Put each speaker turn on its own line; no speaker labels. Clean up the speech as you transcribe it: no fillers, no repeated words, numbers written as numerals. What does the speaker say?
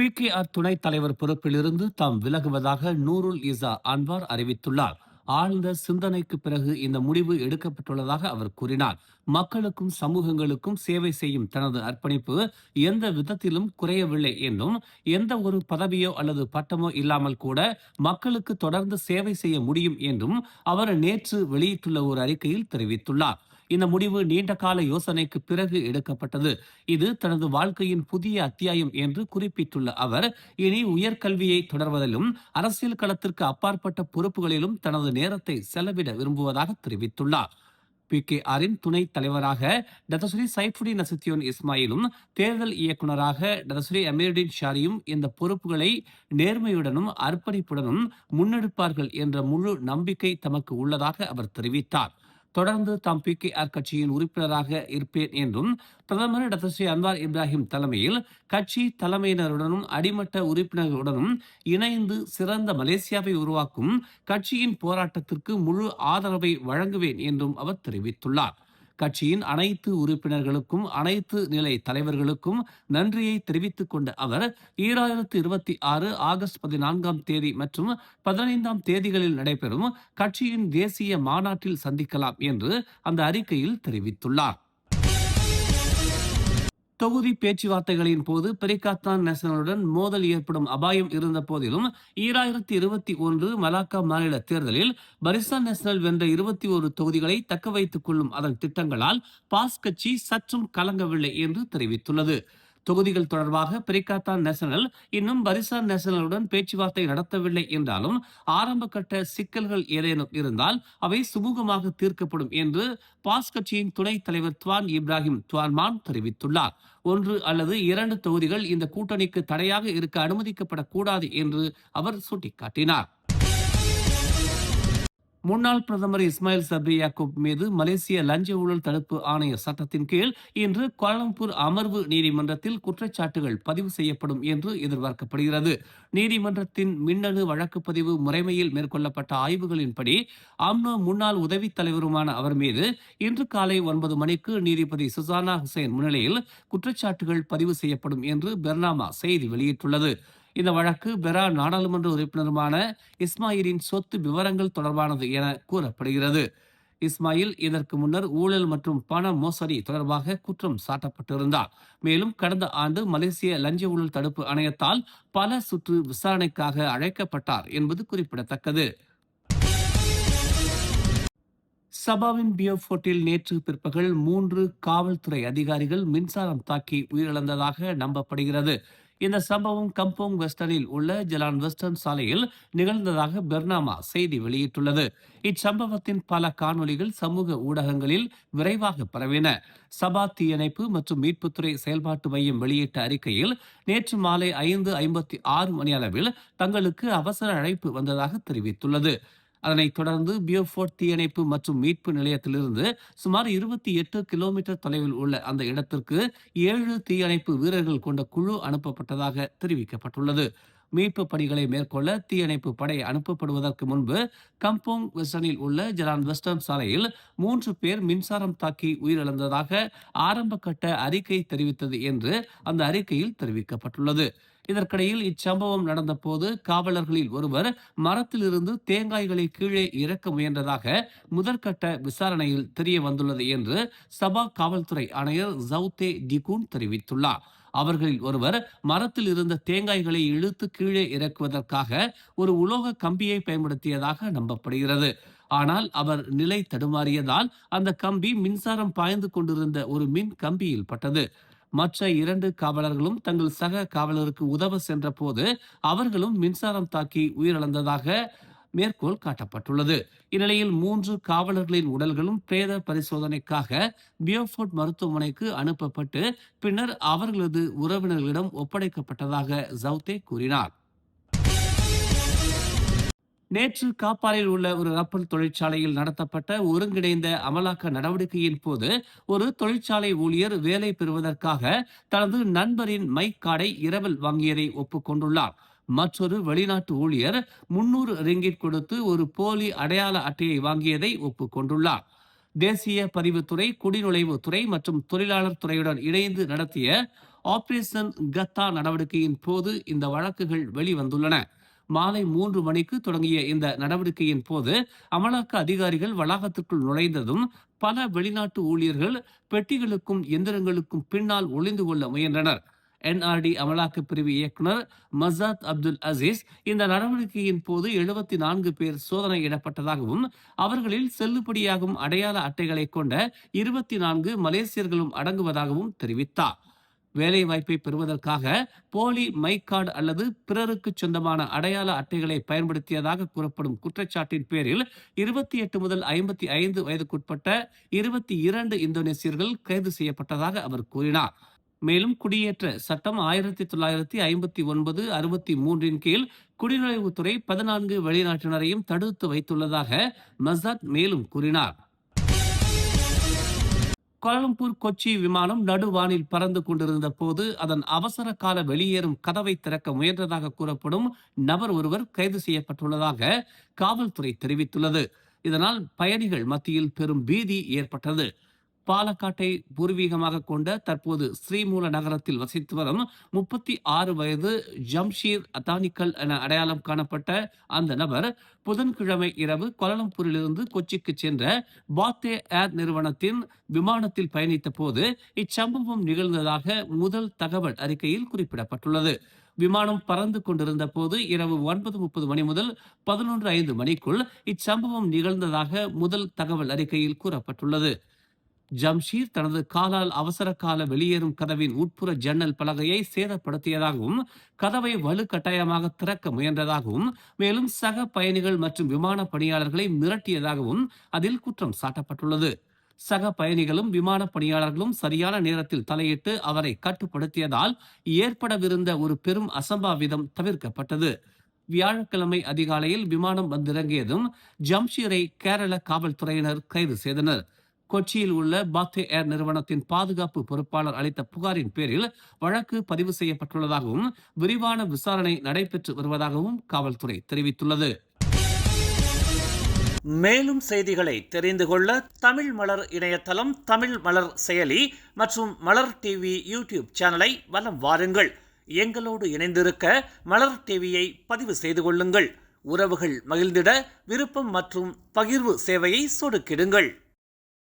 PKR துணைத் தலைவர் பொறுப்பிலிருந்து தாம் விலகுவதாக நூருல் இசா அன்வார் அறிவித்துள்ளார். ஆழ்ந்த சிந்தனைக்கு பிறகு இந்த முடிவு எடுக்கப்பட்டுள்ளதாக அவர் கூறினார். மக்களுக்கும் சமூகங்களுக்கும் சேவை செய்யும் தனது அர்ப்பணிப்பு எந்த விதத்திலும் குறையவில்லை என்றும், எந்த ஒரு பதவியோ அல்லது பட்டமோ இல்லாமல் கூட மக்களுக்கு தொடர்ந்து சேவை செய்ய முடியும் என்றும் அவர் நேற்று வெளியிட்டுள்ள ஒரு அறிக்கையில் தெரிவித்துள்ளார். இந்த முடிவு நீண்ட கால யோசனைக்கு பிறகு எடுக்கப்பட்டது. இது தனது வாழ்க்கையின் புதிய அத்தியாயம் என்று குறிப்பிட்டுள்ள அவர், இனி உயர்கல்வியை தொடர்வதிலும் அரசியல் களத்திற்கு அப்பாற்பட்ட பொறுப்புகளிலும் தனது நேரத்தை செலவிட விரும்புவதாக தெரிவித்துள்ளார். PKRின் துணைத் தலைவராக டதஸ்ரீ சைஃபுடின் நசித்தியோன் இஸ்மாயிலும், தேர்தல் இயக்குநராக டதஸ்ரீ அமீருddin ஷாரியும் இந்த பொறுப்புகளை நேர்மையுடனும் அர்ப்பணிப்புடனும் முன்னெடுப்பார்கள் என்ற முழு நம்பிக்கை தமக்கு உள்ளதாக அவர் தெரிவித்தார். தொடர்ந்து தாம் PKR கட்சியின் உறுப்பினராக இருப்பேன் என்றும், பிரதமர் டதஸ்ரீ அன்வார் இப்ராஹிம் தலைமையில் கட்சி தலைமையினருடனும் அடிமட்ட உறுப்பினர்களுடனும் இணைந்து சிறந்த மலேசியாவை உருவாக்கும் கட்சியின் போராட்டத்திற்கு முழு ஆதரவை வழங்குவேன் என்றும் அவர் தெரிவித்துள்ளார். கட்சியின் அனைத்து உறுப்பினர்களுக்கும் அனைத்து நிலை தலைவர்களுக்கும் நன்றியை தெரிவித்துக் கொண்ட அவர், 2026 ஆகஸ்ட் 14ஆம் தேதி மற்றும் 15ஆம் தேதிகளில் நடைபெறும் கட்சியின் தேசிய மாநாட்டில் சந்திக்கலாம் என்று அந்த அறிக்கையில் தெரிவித்துள்ளார். தொகுதி பேச்சுவார்த்தைகளின் போது பெரிகாத்தான் நேஷனலுடன் மோதல் ஏற்படும் அபாயம் இருந்த போதிலும் 2021 மலாக்கா மாநில தேர்தலில் பரிசான் நேஷனல் வென்ற 21 தொகுதிகளை தக்க வைத்துக் கொள்ளும் அதன் திட்டங்களால் பாஸ் கட்சி சற்றும் கலங்கவில்லை என்று தெரிவித்துள்ளது. தொகுதிகள் தொடர்பாக பெரிகாத்தான் நேஷனல் இன்னும் பரிசான் நேஷனலுடன் பேச்சுவார்த்தை நடத்தவில்லை என்றாலும், ஆரம்ப கட்ட சிக்கல்கள் ஏதேனும் இருந்தால் அவை சுமூகமாக தீர்க்கப்படும் என்று பாஸ் கட்சியின் துணைத் தலைவர் துவான் இப்ராஹிம் துவான்மான் தெரிவித்துள்ளார். 1 அல்லது 2 தொகுதிகள் இந்த கூட்டணிக்கு தடையாக இருக்க அனுமதிக்கப்படக்கூடாது என்று அவர் சுட்டிக்காட்டினார். முன்னாள் பிரதமர் இஸ்மாயில் சப்ரி யாக்கூப் மீது மலேசிய லஞ்ச ஊழல் தடுப்பு ஆணைய சட்டத்தின் கீழ் இன்று கோலாலம்பூர் அமர்வு நீதிமன்றத்தில் குற்றச்சாட்டுகள் பதிவு செய்யப்படும் என்று எதிர்பார்க்கப்படுகிறது. நீதிமன்றத்தின் மின்னணு வழக்குப்பதிவு முறைமையில் மேற்கொள்ளப்பட்ட ஆய்வுகளின்படி அம்னோ முன்னாள் உதவித் தலைவருமான அவர் மீது இன்று காலை 9 மணிக்கு நீதிபதி சுசானா ஹுசைன் முன்னிலையில் குற்றச்சாட்டுகள் பதிவு செய்யப்படும் என்று பெர்னாமா செய்தி வெளியிட்டுள்ளது. இந்த வழக்கு பெரா நாடாளுமன்ற உறுப்பினருமான இஸ்மாயிலின் சொத்து விவரங்கள் தொடர்பானது என கூறப்படுகிறது. இஸ்மாயில் இதற்கு முன்னர் ஊழல் மற்றும் பண மோசடி தொடர்பாக குற்றம் சாட்டப்பட்டிருந்தார். மேலும் கடந்த ஆண்டு மலேசிய லஞ்ச ஊழல் தடுப்பு ஆணையத்தால் பல சுற்று விசாரணைக்காக அழைக்கப்பட்டார் என்பது குறிப்பிடத்தக்கது. சபாவின் பியோஃபோர்ட்டில் நேற்று பிற்பகல் 3 காவல்துறை அதிகாரிகள் மின்சாரம் தாக்கி உயிரிழந்ததாக நம்பப்படுகிறது. இந்த சம்பவம் கம்போங் வெஸ்டர்னில் உள்ள ஜலான் வெஸ்டர்ன் சாலையில் நிகழ்ந்ததாக பெர்னாமா செய்தி வெளியிட்டுள்ளது. இச்சம்பவத்தின் பல காணொலிகள் சமூக ஊடகங்களில் விரைவாக பரவின. சபா தீயணைப்பு மற்றும் மீட்புத்துறை செயல்பாட்டு மையம் வெளியிட்ட அறிக்கையில், நேற்று மாலை 5:56 மணி அளவில் தங்களுக்கு அவசர அழைப்பு வந்ததாக தெரிவித்துள்ளது. அதனைத் தொடர்ந்து பியோஃபோர்ட் தீயணைப்பு மற்றும் மீட்பு நிலையத்திலிருந்து சுமார் 28 கிலோமீட்டர் தொலைவில் உள்ள அந்த இடத்திற்கு 7 தீயணைப்பு வீரர்கள் கொண்ட குழு அனுப்பப்பட்டதாக தெரிவிக்கப்பட்டுள்ளது. மீட்பு பணிகளை மேற்கொள்ள தீயணைப்பு படை அனுப்பப்படுவதற்கு முன்பு கம்போங் வெஸ்டர்னில் உள்ள ஜலான் வெஸ்டர்ன் சாலையில் 3 பேர் மின்சாரம் தாக்கி உயிரிழந்ததாக ஆரம்ப கட்ட அறிக்கை தெரிவித்தது என்று அந்த அறிக்கையில் தெரிவிக்கப்பட்டுள்ளது. இதற்கிடையில் இச்சம்பவம் நடந்த போது காவலர்களில் ஒருவர் மரத்திலிருந்து தேங்காய்களை கீழே இறக்க முயன்றதாக முதற்கட்ட விசாரணையில் தெரிய வந்துள்ளது என்று சபா காவல்துறை ஆணையர் ஜவுதே டிகூன் தெரிவித்துள்ளார். அவர்களில் ஒருவர் மரத்தில் இருந்த தேங்காய்களை இழுத்து கீழே இறக்குவதற்காக ஒரு உலோக கம்பியை பயன்படுத்தியதாக நம்பப்படுகிறது. ஆனால் அவர் நிலை தடுமாறியதால் அந்த கம்பி மின்சாரம் பாய்ந்து கொண்டிருந்த ஒரு மின் கம்பியில் பட்டது. மற்ற 2 காவலர்களும் தங்கள் சக காவலருக்கு உதவ சென்ற போது அவர்களும் மின்சாரம் தாக்கி உயிரிழந்ததாக மேற்கோள் காட்டப்பட்டுள்ளது. இந்நிலையில் 3 காவலர்களின் உடல்களும் பிரேத பரிசோதனைக்காக பியோஃபோர்ட் மருத்துவமனைக்கு அனுப்பப்பட்டு பின்னர் அவர்களது உறவினர்களிடம் ஒப்படைக்கப்பட்டதாக ஜவுதே கூறினார். நேற்று காப்பாரில் உள்ள ஒரு ரப்பர் தொழிற்சாலையில் நடத்தப்பட்ட ஒருங்கிணைந்த அமலாக்க நடவடிக்கையின் போது ஒரு தொழிற்சாலை ஊழியர் வேலை பெறுவதற்காக தனது நண்பரின் மைக் கார்டை இரவல் வாங்கியதை ஒப்புக்கொண்டுள்ளார். மற்றொரு வெளிநாட்டு ஊழியர் 300 ரிங்கிட் கொடுத்து ஒரு போலி அடையாள அட்டையை வாங்கியதை ஒப்புக்கொண்டுள்ளார். தேசிய பதிவுத்துறை, குடிநுழைவுத்துறை மற்றும் தொழிலாளர் துறையுடன் இணைந்து நடத்திய ஆபரேஷன் கத்தா நடவடிக்கையின் போது இந்த வழக்குகள் வெளிவந்துள்ளன. மாலை 3 மணிக்கு தொடங்கிய இந்த நடவடிக்கையின் போது அமலாக்க அதிகாரிகள் வளாகத்திற்குள் நுழைந்ததும் பல வெளிநாட்டு ஊழியர்கள் பெட்டிகளுக்கும் எந்திரங்களுக்கும் பின்னால் ஒளிந்து கொள்ள முயன்றனர். என்ஆர்டி அமலாக்க பிரிவு இயக்குனர் மசாத் அப்துல் அசீஸ் இந்த நடவடிக்கையின் போது 74 பேர் சோதனையிடப்பட்டதாகவும் அவர்களில் செல்லுபடியாகும் அடையாள அட்டைகளை கொண்ட 24 மலேசியர்களும் அடங்குவதாகவும் தெரிவித்தார். வேலைவாய்ப்பை பெறுவதற்காக போலி மை கார்டு அல்லது பிறருக்கு சொந்தமான அடையாள அட்டைகளை பயன்படுத்தியதாக கூறப்படும் குற்றச்சாட்டின் பேரில் 28 முதல் 55 வயதுக்குட்பட்ட 22 இந்தோனேசியர்கள் கைது செய்யப்பட்டதாக அவர் கூறினார். மேலும் குடியேற்ற சட்டம் 1959 63 கீழ் குடிநுழைவுத்துறை 14 வெளிநாட்டினரையும் தடுத்து வைத்துள்ளதாக மசாத் மேலும் கூறினார். கோலாலம்பூர் கொச்சி விமானம் நடுவானில் பறந்து கொண்டிருந்த போது அதன் அவசர கால வெளியேறும் கதவை திறக்க முயன்றதாக கூறப்படும் நபர் ஒருவர் கைது செய்யப்பட்டுள்ளதாக காவல்துறை தெரிவித்துள்ளது. இதனால் பயணிகள் மத்தியில் பெரும் பீதி ஏற்பட்டது. பாலக்காட்டை பூர்வீகமாக கொண்ட தற்போது ஸ்ரீமூல நகரத்தில் வசித்து வரும் 36 வயது ஜம்ஷீர் அத்தானிக்கல் என அடையாளம் காணப்பட்ட அந்த நபர் புதன்கிழமை இரவு கோலாலம்பூரிலிருந்து கொச்சிக்கு சென்ற பாத்தே ஏர் நிறுவனத்தின் விமானத்தில் பயணித்த போது இச்சம்பவம் நிகழ்ந்ததாக முதல் தகவல் அறிக்கையில் குறிப்பிடப்பட்டுள்ளது. விமானம் பறந்து கொண்டிருந்த போது இரவு 9:30 மணி முதல் 11:05 மணிக்குள் இச்சம்பவம் நிகழ்ந்ததாக முதல் தகவல் அறிக்கையில் கூறப்பட்டுள்ளது. ஜம்ஷீர் தனது காலால் அவசர கால வெளியேறும் கதவின் உட்புற ஜன்னல் பலகையை சேதப்படுத்தியதாகவும் கதவை வலுக்கட்டாயமாக திறக்க முயன்றதாகவும் மேலும் சக பயணிகள் மற்றும் விமான பணியாளர்களை மிரட்டியதாகவும் அதில் குற்றம் சாட்டப்பட்டுள்ளது. சக பயணிகளும் விமான பணியாளர்களும் சரியான நேரத்தில் தலையிட்டு அவரை கட்டுப்படுத்தியதால் ஏற்படவிருந்த ஒரு பெரும் அசம்பாவிதம் தவிர்க்கப்பட்டது. வியாழக்கிழமை அதிகாலையில் விமானம் வந்திறங்கியதும் ஜம்ஷீரை கேரள காவல்துறையினர் கைது செய்தனர். கொச்சியில் உள்ள பாத்தே ஏர் நிறுவனத்தின் பாதுகாப்பு பொறுப்பாளர் அளித்த புகாரின் பேரில் வழக்கு பதிவு செய்யப்பட்டுள்ளதாகவும் விரிவான விசாரணை நடைபெற்று வருவதாகவும் காவல்துறை தெரிவித்துள்ளது. மேலும் செய்திகளை தெரிந்து கொள்ள தமிழ் மலர் இணையதளம், தமிழ் மலர் செயலி மற்றும் மலர் டிவி யூடியூப் சேனலை வலம் வாருங்கள். எங்களோடு இணைந்திருக்க மலர் டிவியை பதிவு செய்து கொள்ளுங்கள். உறவுகள் மகிழ்ந்திட விருப்பம் மற்றும் பகிர்வு சேவையை சொடுக்கிடுங்கள்.